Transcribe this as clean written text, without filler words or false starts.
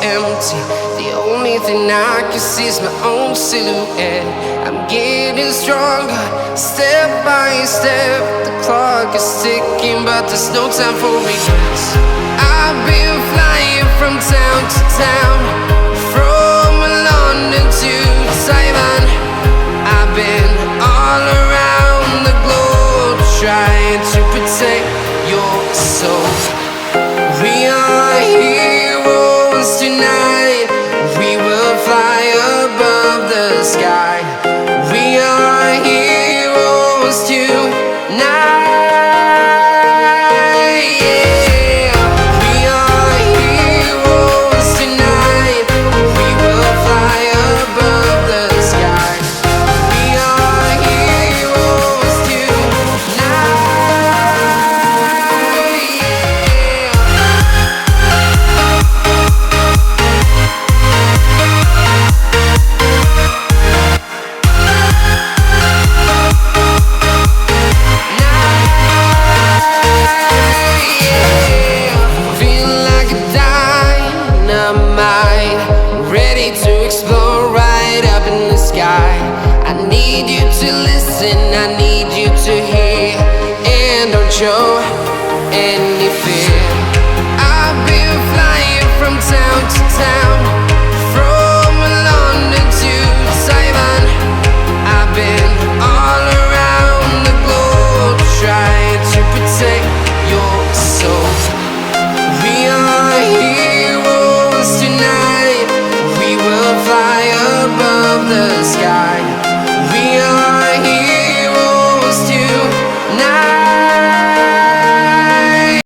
empty. The only thing I can see is my own silhouette. I'm getting stronger, step by step. The clock is ticking, but there's no time for regrets. I've been flying from town to town, from London to Taiwan. I've been all around the globe, trying to protect your soul. We are heroes tonight. We will fly above the sky. We are heroes tonight. Yeah. We are heroes tonight. We will fly above the sky. We are heroes tonight. To explore right up in the sky. I need you to listen, I need you to hear, and don't show